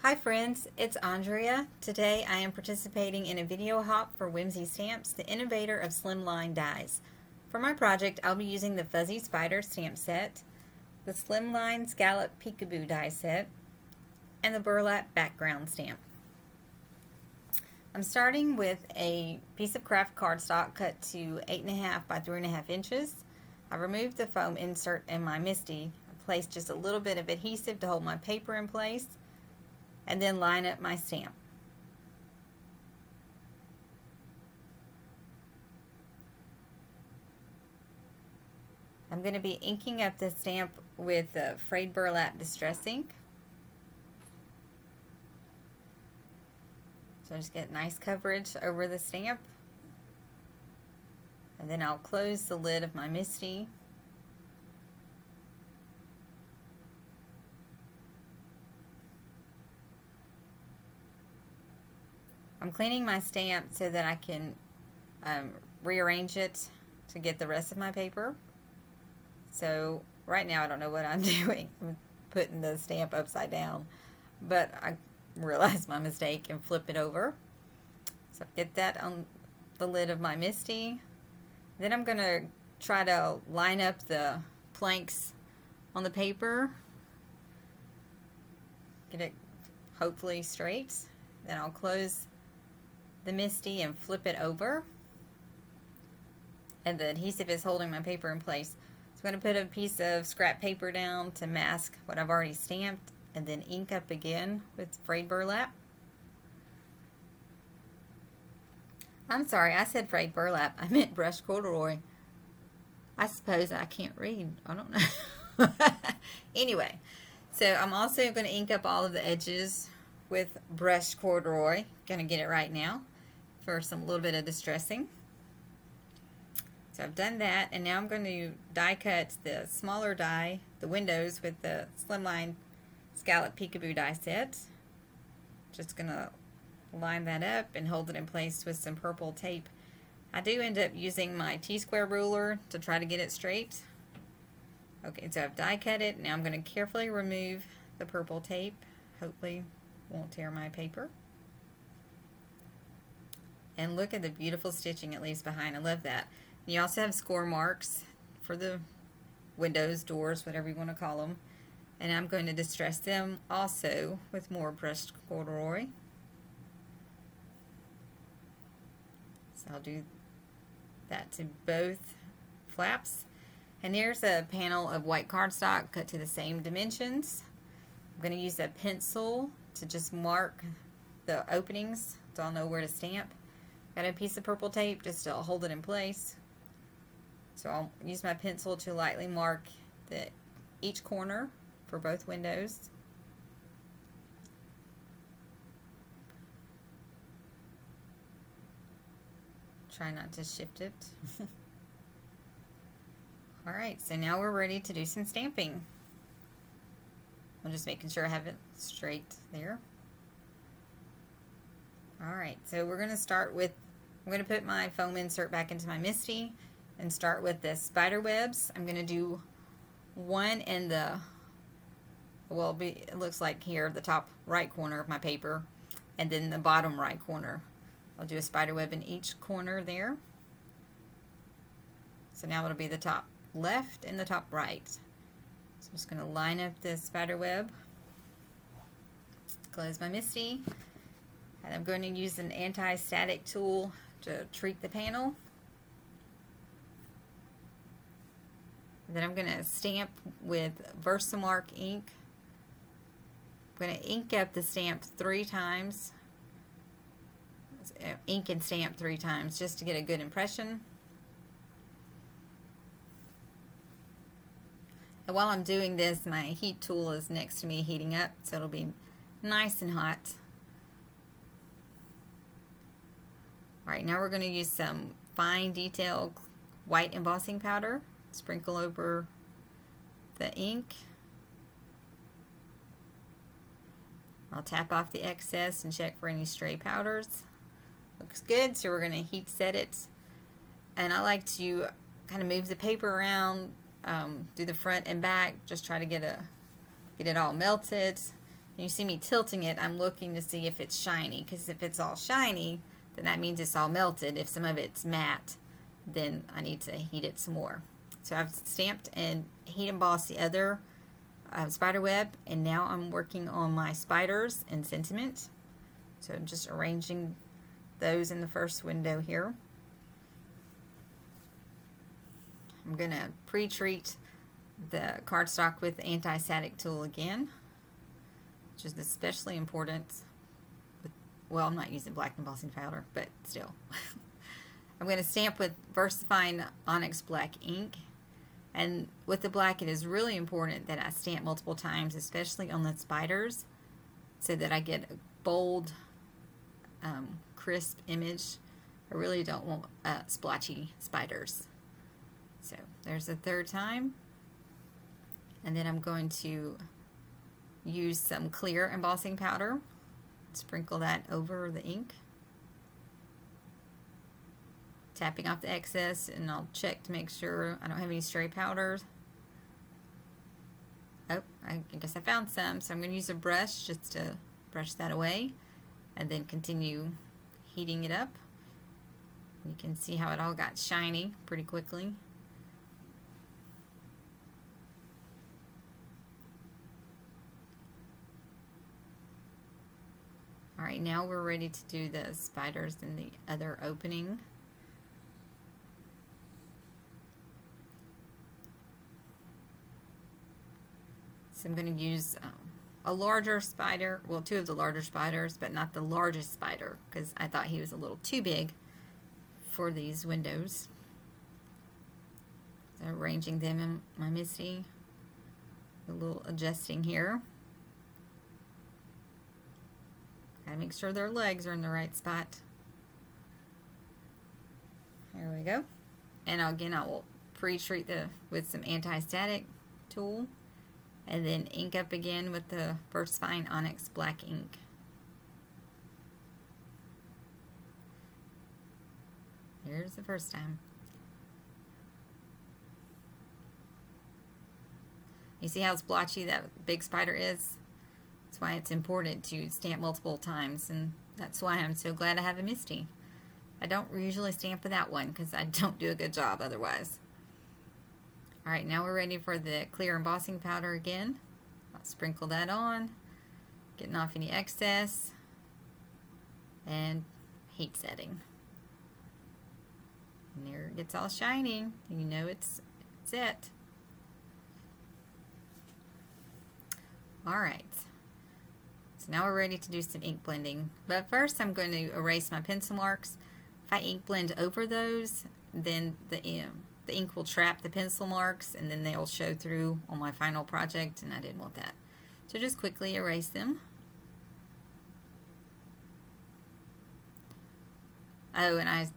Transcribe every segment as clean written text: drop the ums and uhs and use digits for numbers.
Hi friends, it's Andrea. Today I am participating in a video hop for Whimsy Stamps, the innovator of Slimline dies. For my project, I'll be using the Fuzzy Spider stamp set, the Slimline Scallop Peekaboo die set, and the Burlap Background stamp. I'm starting with a piece of craft cardstock cut to 8.5 by 3.5 inches. I removed the foam insert in my MISTI. I placed just a little bit of adhesive to hold my paper in place, and then line up my stamp. I'm going to be inking up the stamp with the frayed burlap distress ink. So just get nice coverage over the stamp. And then I'll close the lid of my MISTI. I'm cleaning my stamp so that I can rearrange it to get the rest of my paper. So right now I don't know what I'm doing. I'm putting the stamp upside down, but I realized my mistake and flip it over. So get that on the lid of my MISTI. Then I'm going to try to line up the planks on the paper. Get it hopefully straight. Then I'll close the MISTI and flip it over, and the adhesive is holding my paper in place. So I'm going to put a piece of scrap paper down to mask what I've already stamped, and then ink up again with frayed burlap. I'm sorry, I said frayed burlap. I meant brushed corduroy. I suppose I can't read. I don't know. Anyway, so I'm also going to ink up all of the edges with brushed corduroy. Going to get it right now for some little bit of distressing. So I've done that, and now I'm going to die cut the smaller die, the windows, with the Slimline Scallop Peekaboo die set. Just going to line that up and hold it in place with some purple tape. I do end up using my T-square ruler to try to get it straight. Okay, so I've die cut it. Now I'm going to carefully remove the purple tape. Hopefully won't tear my paper. And look at the beautiful stitching it leaves behind. I love that. You also have score marks for the windows, doors, whatever you want to call them. And I'm going to distress them also with more brushed corduroy. So I'll do that to both flaps. And here's a panel of white cardstock cut to the same dimensions. I'm going to use a pencil to just mark the openings so I'll know where to stamp. Got a piece of purple tape just to hold it in place. So I'll use my pencil to lightly mark each corner for both windows. Try not to shift it. Alright, so now we're ready to do some stamping. I'm just making sure I have it straight there. Alright, so we're going to start with, I'm going to put my foam insert back into my MISTI and start with the spider webs. I'm going to do one in the, well, it looks like here, the top right corner of my paper, and then the bottom right corner. I'll do a spider web in each corner there. So now it'll be the top left and the top right. So I'm just going to line up this spider web, close my MISTI, and I'm going to use an anti-static tool to treat the panel. And then I'm going to stamp with Versamark ink. I'm going to ink up the stamp 3 times. Ink and stamp 3 times just to get a good impression. And while I'm doing this, my heat tool is next to me heating up, so it'll be nice and hot. Alright, now we're going to use some fine detail white embossing powder. Sprinkle over the ink. I'll tap off the excess and check for any stray powders. Looks good, so we're going to heat set it. And I like to kind of move the paper around, do the front and back, just try to get it all melted. You see me tilting it, I'm looking to see if it's shiny, because if it's all shiny, then that means it's all melted. If some of it's matte, then I need to heat it some more. So I've stamped and heat embossed the other spider web, and now I'm working on my spiders and sentiment. So I'm just arranging those in the first window here. I'm going to pre-treat the cardstock with the anti-static tool again, which is especially important. Well, I'm not using black embossing powder, but still. I'm going to stamp with VersaFine Onyx Black ink. And with the black, it is really important that I stamp multiple times, especially on the spiders, so that I get a bold, crisp image. I really don't want splotchy spiders. So there's the third time. And then I'm going to use some clear embossing powder. Sprinkle that over the ink. Tapping off the excess, and I'll check to make sure I don't have any stray powders. Oh, I guess I found some, so I'm going to use a brush just to brush that away, and then continue heating it up. You can see how it all got shiny pretty quickly. Alright, now we're ready to do the spiders in the other opening. So I'm going to use a larger spider, well, two of the larger spiders, but not the largest spider, because I thought he was a little too big for these windows. So arranging them in my MISTI, a little adjusting here. Gotta make sure their legs are in the right spot. There we go. And again, I will pre-treat with some anti-static tool, and then ink up again with the VersaFine Onyx Black ink. Here's the first time. You see how splotchy that big spider is? That's why it's important to stamp multiple times, and that's why I'm so glad I have a MISTI. I don't usually stamp with that one because I don't do a good job otherwise. Alright, now we're ready for the clear embossing powder again. I'll sprinkle that on, getting off any excess, and heat setting. And there it gets all shiny. You know it's set. Alright, so now we're ready to do some ink blending. But first I'm going to erase my pencil marks. If I ink blend over those, then the ink will trap the pencil marks, and then they'll show through on my final project, and I didn't want that. So just quickly erase them. Oh, and I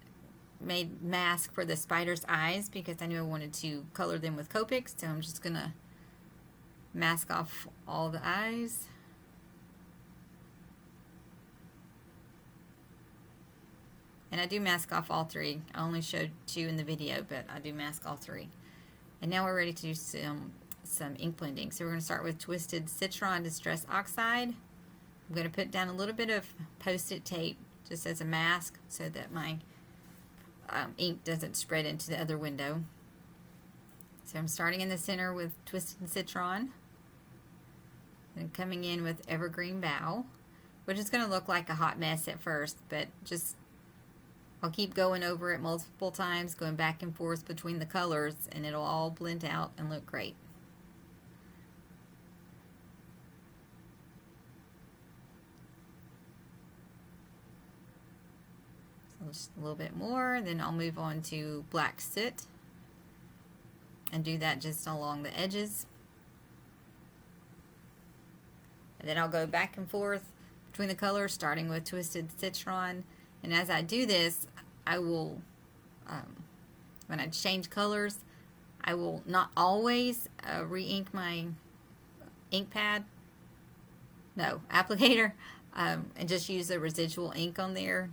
made mask for the spider's eyes because I knew I wanted to color them with Copic, so I'm just going to mask off all the eyes. And I do mask off all three. I only showed two in the video, but I do mask all three. And now we're ready to do some ink blending. So we're going to start with Twisted Citron Distress Oxide. I'm going to put down a little bit of Post-it tape just as a mask so that my ink doesn't spread into the other window. So I'm starting in the center with Twisted Citron, and coming in with Evergreen Bough, which is going to look like a hot mess at first, but just I'll keep going over it multiple times, going back and forth between the colors, and it'll all blend out and look great. So just a little bit more, then I'll move on to Black Soot and do that just along the edges. And then I'll go back and forth between the colors, starting with Twisted Citron. And as I do this, I will, when I change colors, I will not always re-ink my ink pad, no, applicator, and just use the residual ink on there,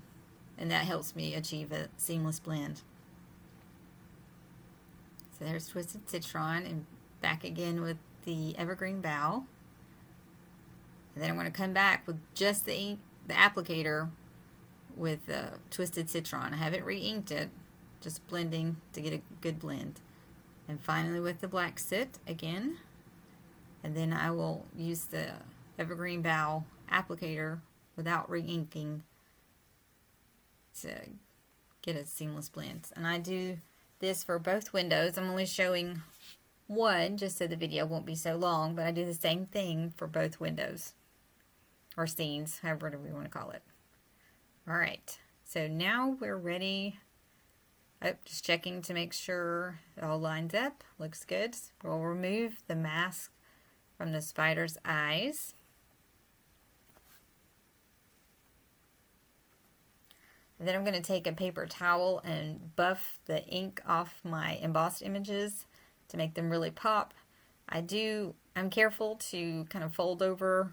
and that helps me achieve a seamless blend. So there's Twisted Citron, and back again with the Evergreen Bough. And then I'm going to come back with just the ink, the applicator with Twisted Citron. I haven't re-inked it, just blending to get a good blend. And finally with the black soot again. And then I will use the Evergreen Bough applicator without re-inking to get a seamless blend. And I do this for both windows. I'm only showing one just so the video won't be so long, but I do the same thing for both windows or scenes, however we want to call it. All right, so now we're ready. Oh, just checking to make sure it all lines up. Looks good. We'll remove the mask from the spider's eyes. And then I'm going to take a paper towel and buff the ink off my embossed images to make them really pop. I'm careful to kind of fold over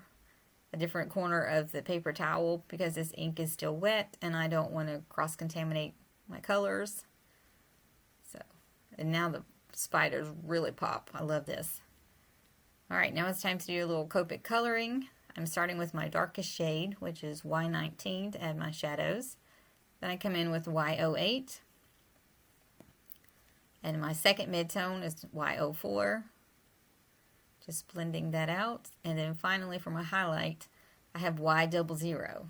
a different corner of the paper towel because this ink is still wet and I don't want to cross-contaminate my colors. So, and now the spiders really pop. I love this. Alright, now it's time to do a little Copic coloring. I'm starting with my darkest shade, which is Y19 to add my shadows. Then I come in with Y08. And my second midtone is Y04. Just blending that out. And then finally for my highlight, I have Y00.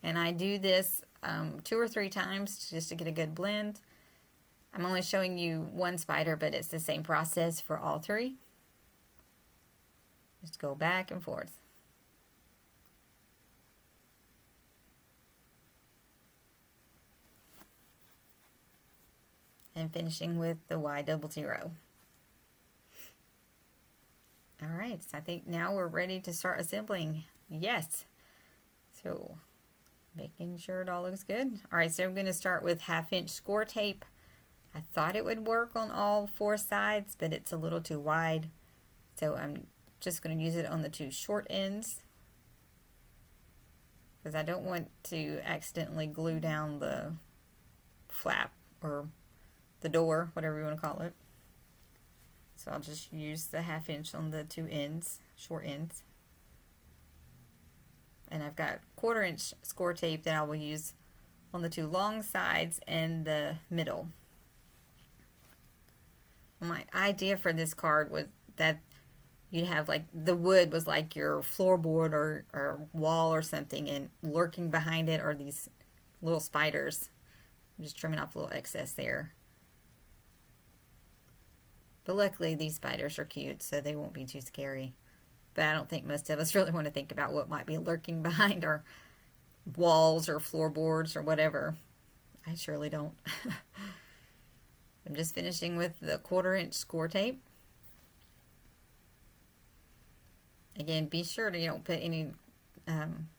And I do this 2 or 3 times just to get a good blend. I'm only showing you one spider, but it's the same process for all 3. Just go back and forth. And finishing with the Y00. Alright, so I think now we're ready to start assembling. Yes. So, making sure it all looks good. Alright, so I'm going to start with 1/2" score tape. I thought it would work on all 4 sides, but it's a little too wide. So I'm just going to use it on the 2 short ends. Because I don't want to accidentally glue down the flap or the door, whatever you want to call it. So I'll just use the 1/2" on the 2 ends, short ends. And I've got 1/4" score tape that I will use on the 2 long sides and the middle. My idea for this card was that you'd have like the wood was like your floorboard or wall or something, and lurking behind it are these little spiders. I'm just trimming off a little excess there. But luckily these spiders are cute, so they won't be too scary. But I don't think most of us really want to think about what might be lurking behind our walls or floorboards or whatever. I surely don't. I'm just finishing with the 1/4" score tape. Again, be sure to don't put any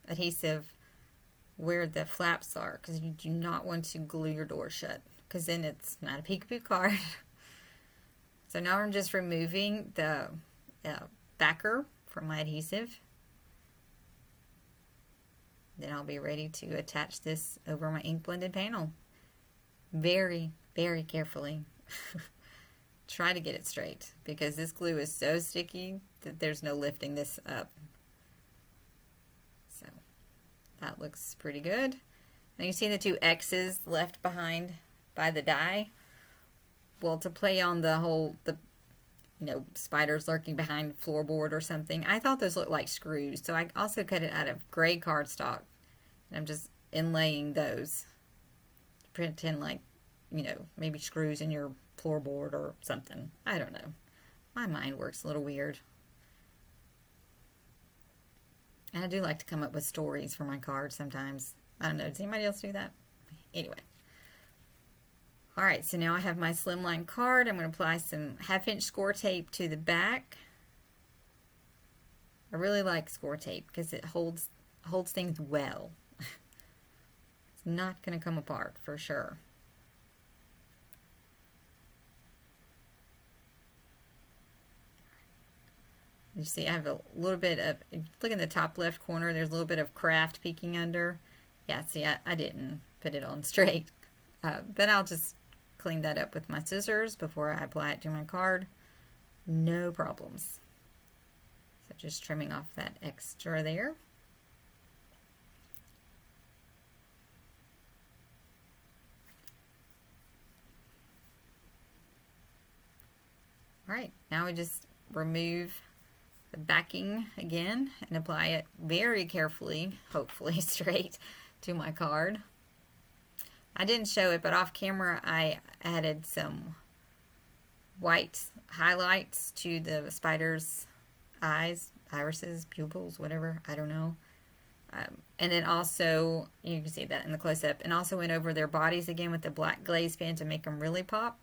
adhesive where the flaps are, because you do not want to glue your door shut, because then it's not a peekaboo card. So now I'm just removing the backer from my adhesive. Then I'll be ready to attach this over my ink blended panel. Very, very carefully. Try to get it straight, because this glue is so sticky that there's no lifting this up. So that looks pretty good. Now you see the 2 X's left behind by the die. Well, to play on the whole, spiders lurking behind floorboard or something, I thought those looked like screws. So I also cut it out of gray cardstock. And I'm just inlaying those to pretend like, maybe screws in your floorboard or something. I don't know. My mind works a little weird. And I do like to come up with stories for my cards sometimes. I don't know. Does anybody else do that? Anyway. Alright, so now I have my Slimline card. I'm going to apply some 1/2" score tape to the back. I really like score tape because it holds things well. It's not going to come apart for sure. You see I have a little bit of, look in the top left corner, there's a little bit of craft peeking under. Yeah, see I didn't put it on straight. But I'll just clean that up with my scissors before I apply it to my card. No problems. So just trimming off that extra there. All right, now we just remove the backing again and apply it very carefully, hopefully straight to my card. I didn't show it, but off camera I added some white highlights to the spider's eyes, irises, pupils, whatever, I don't know. And then also, you can see that in the close-up, and also went over their bodies again with the black glaze pen to make them really pop.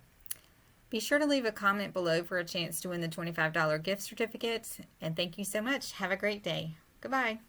Be sure to leave a comment below for a chance to win the $25 gift certificate. And thank you so much. Have a great day. Goodbye.